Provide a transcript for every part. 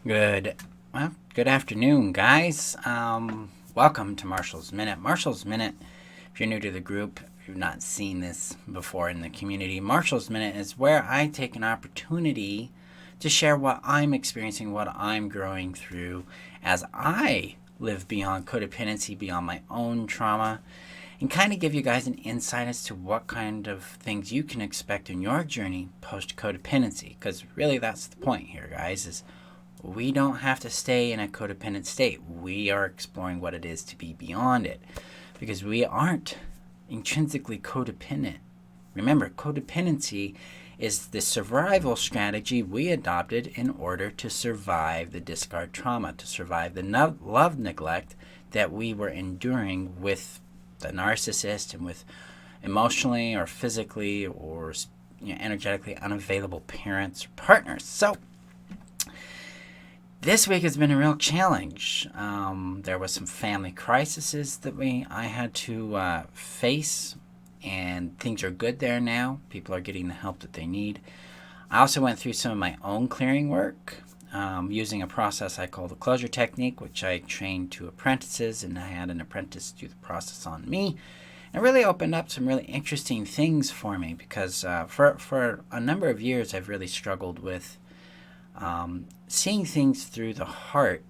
Good, good afternoon, guys. Welcome to Marshall's Minute. Marshall's Minute, if you're new to the group, if you've not seen this before in the community, Marshall's Minute is where I take an opportunity to share what I'm experiencing, what I'm growing through as I live beyond codependency, beyond my own trauma, and kind of give you guys an insight as to what kind of things you can expect in your journey post-codependency. Because really that's the point here, guys, is we don't have to stay in a codependent state. We are exploring what it is to be beyond it, because we aren't intrinsically codependent. Remember, codependency is the survival strategy we adopted in order to survive the discard trauma, to survive the love neglect that we were enduring with the narcissist and with emotionally or physically or energetically unavailable parents or partners. So this week has been a real challenge. There was some family crises that I had to face, and things are good there now. People are getting the help that they need. I also went through some of my own clearing work using a process I call the closure technique, which I trained to apprentices, and I had an apprentice do the process on me. It really opened up some really interesting things for me because for a number of years I've really struggled with seeing things through the heart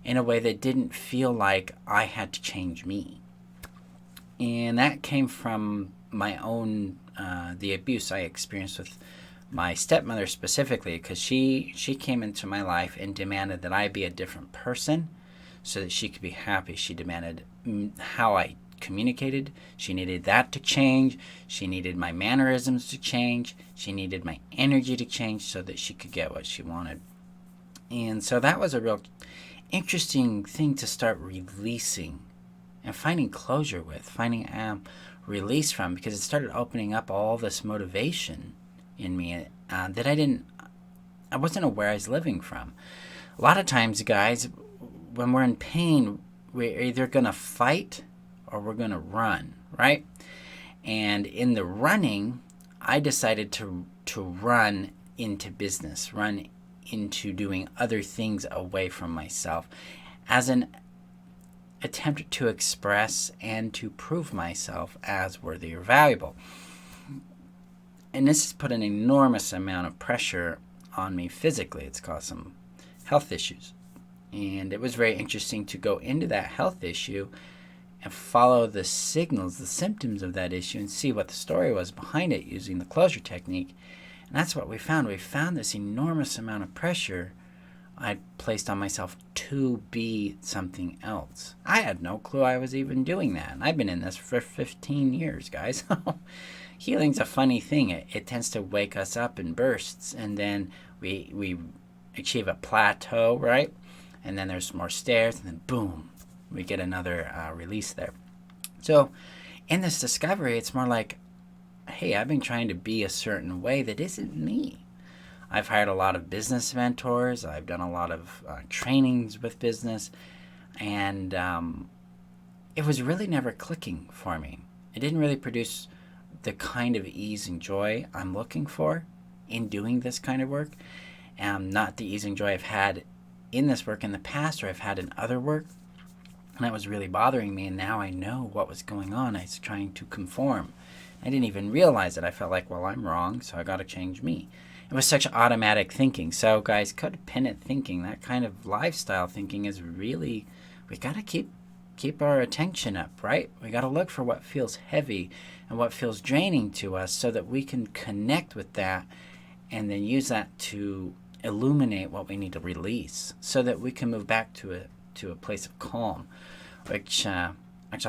in a way that didn't feel like I had to change me. And that came from my own, the abuse I experienced with my stepmother specifically, because she came into my life and demanded that I be a different person so that she could be happy. She demanded how I communicated. She needed that to change. She needed my mannerisms to change. She needed my energy to change so that she could get what she wanted. And so that was a real interesting thing to start releasing and finding closure with, finding release from, because it started opening up all this motivation in me that I wasn't aware I was living from. A lot of times, guys, when we're in pain, we're either going to fight or we're going to run, right? And in the running, I decided to run into business, run into doing other things away from myself as an attempt to express and to prove myself as worthy or valuable. And this has put an enormous amount of pressure on me physically. It's caused some health issues. And it was very interesting to go into that health issue and follow the signals, the symptoms of that issue, and see what the story was behind it using the closure technique. And that's what we found. We found this enormous amount of pressure I placed on myself to be something else. I had no clue I was even doing that. And I've been in this for 15 years, guys. Healing's a funny thing. It tends to wake us up in bursts, and then we achieve a plateau, right? And then there's more stairs, and then boom, we get another release there. So in this discovery, it's more like, hey, I've been trying to be a certain way that isn't me. I've hired a lot of business mentors. I've done a lot of trainings with business, and it was really never clicking for me. It didn't really produce the kind of ease and joy I'm looking for in doing this kind of work. Not the ease and joy I've had in this work in the past, or I've had in other work. And that was really bothering me, and now I know what was going on. I was trying to conform. I didn't even realize it. I felt like, well, I'm wrong, so I got to change me. It was such automatic thinking. So, guys, codependent thinking, that kind of lifestyle thinking is really, we got to keep our attention up, right? We got to look for what feels heavy and what feels draining to us so that we can connect with that and then use that to illuminate what we need to release so that we can move back to a place of calm, which I'll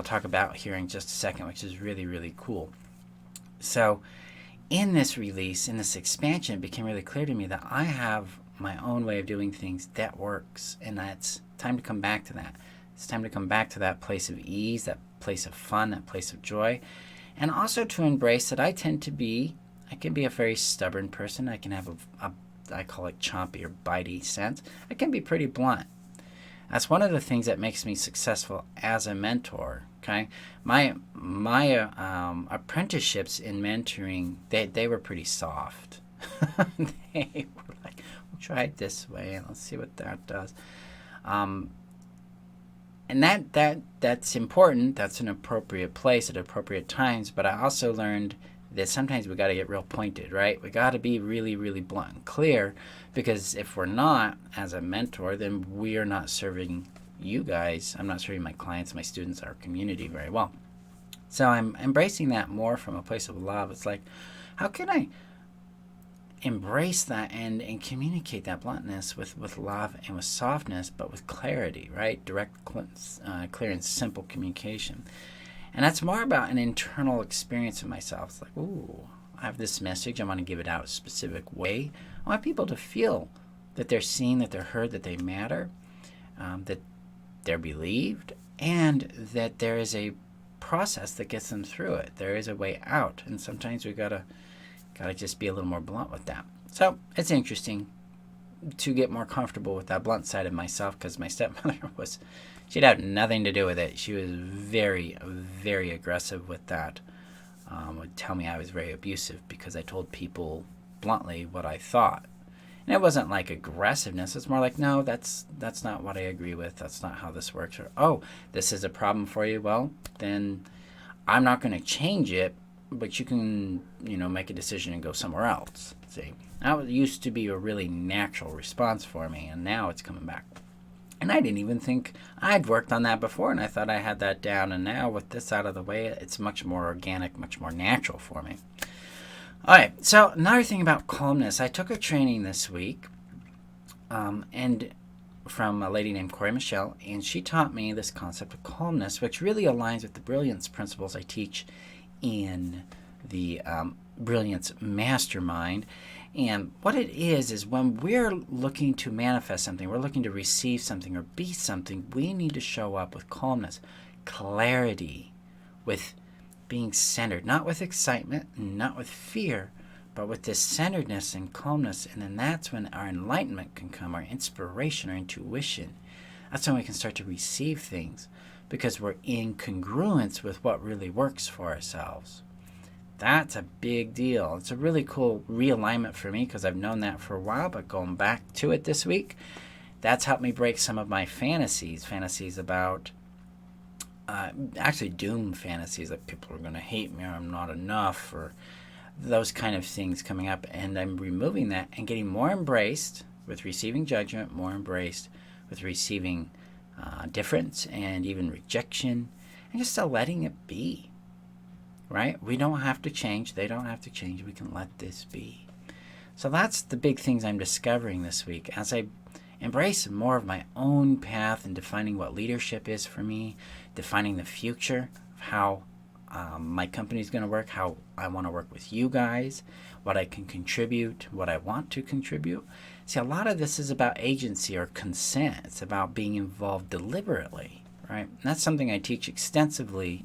talk about here in just a second, which is really, really cool. So in this release, in this expansion, it became really clear to me that I have my own way of doing things that works, and that's time to come back to that. It's time to come back to that place of ease, that place of fun, that place of joy, and also to embrace that I can be a very stubborn person. I can have I call it chompy or bitey sense. I can be pretty blunt. That's one of the things that makes me successful as a mentor. Okay, my apprenticeships in mentoring, they were pretty soft. They were like, try it this way and let's see what that does. And that's important. That's an appropriate place at appropriate times. But I also learned that sometimes we got to get real pointed, right? We got to be really, really blunt and clear, because if we're not, as a mentor, then we are not serving you guys. I'm not serving my clients, my students, our community very well. So I'm embracing that more from a place of love. It's like, how can I embrace that and communicate that bluntness with love and with softness, but with clarity, right? Direct, clear, and simple communication. And that's more about an internal experience of myself. It's like, ooh, I have this message. I want to give it out a specific way. I want people to feel that they're seen, that they're heard, that they matter, that they're believed, and that there is a process that gets them through it. There is a way out. And sometimes we gotta just be a little more blunt with that. So it's interesting to get more comfortable with that blunt side of myself, because my stepmother she'd have nothing to do with it. She was very, very aggressive with that. Would tell me I was very abusive because I told people bluntly what I thought. And it wasn't like aggressiveness. It's more like, no, that's not what I agree with. That's not how this works. Or, oh, this is a problem for you. Well, then I'm not going to change it, but you can, make a decision and go somewhere else. See, that used to be a really natural response for me, and now it's coming back. And I didn't even think I'd worked on that before, and I thought I had that down. And now with this out of the way, it's much more organic, much more natural for me. All right, so another thing about calmness. I took a training this week, and from a lady named Corey Michelle, and she taught me this concept of calmness, which really aligns with the brilliance principles I teach in the Brilliance Mastermind. And what it is when we're looking to manifest something, we're looking to receive something or be something, we need to show up with calmness, clarity, with being centered, not with excitement, not with fear, but with this centeredness and calmness. And then that's when our enlightenment can come, our inspiration, our intuition. That's when we can start to receive things, because we're in congruence with what really works for ourselves. That's a big deal. It's a really cool realignment for me, because I've known that for a while, but going back to it this week, that's helped me break some of my fantasies about actually doom fantasies, that people are going to hate me, or I'm not enough, or those kind of things coming up. And I'm removing that and getting more embraced with receiving judgment, more embraced with receiving difference and even rejection, and just letting it be. Right? We don't have to change. They don't have to change. We can let this be. So that's the big things I'm discovering this week as I embrace more of my own path and defining what leadership is for me, defining the future of how my company is going to work, how I want to work with you guys, what I can contribute, what I want to contribute. See, a lot of this is about agency or consent. It's about being involved deliberately, right? And that's something I teach extensively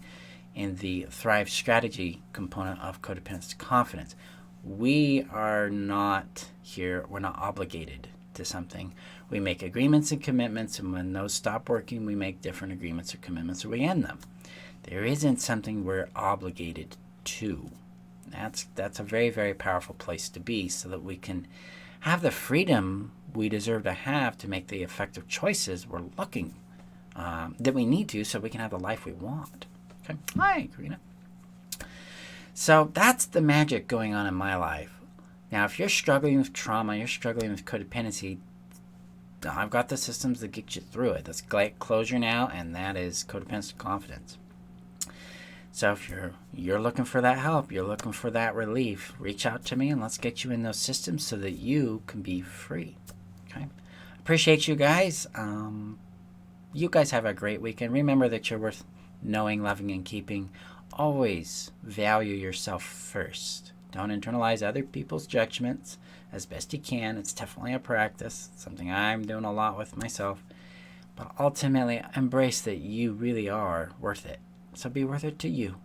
in the Thrive strategy component of Codependent Confidence. We are not here, we're not obligated to something. We make agreements and commitments, and when those stop working, we make different agreements or commitments, or we end them. There isn't something we're obligated to. That's a very, very powerful place to be, so that we can have the freedom we deserve to have to make the effective choices we're looking, that we need to, so we can have the life we want. Okay. Hi, Karina. So that's the magic going on in my life. Now, if you're struggling with trauma, you're struggling with codependency, I've got the systems that get you through it. That's closure now, and that is Codependent Confidence. So if you're looking for that help, you're looking for that relief, reach out to me and let's get you in those systems so that you can be free. Okay. Appreciate you guys. You guys have a great weekend. Remember that you're worth knowing, loving, and keeping. Always value yourself first. Don't internalize other people's judgments as best you can. It's definitely a practice, something I'm doing a lot with myself. But ultimately, embrace that you really are worth it. So be worth it to you.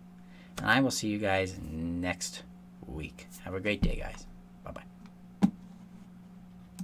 And I will see you guys next week. Have a great day, guys.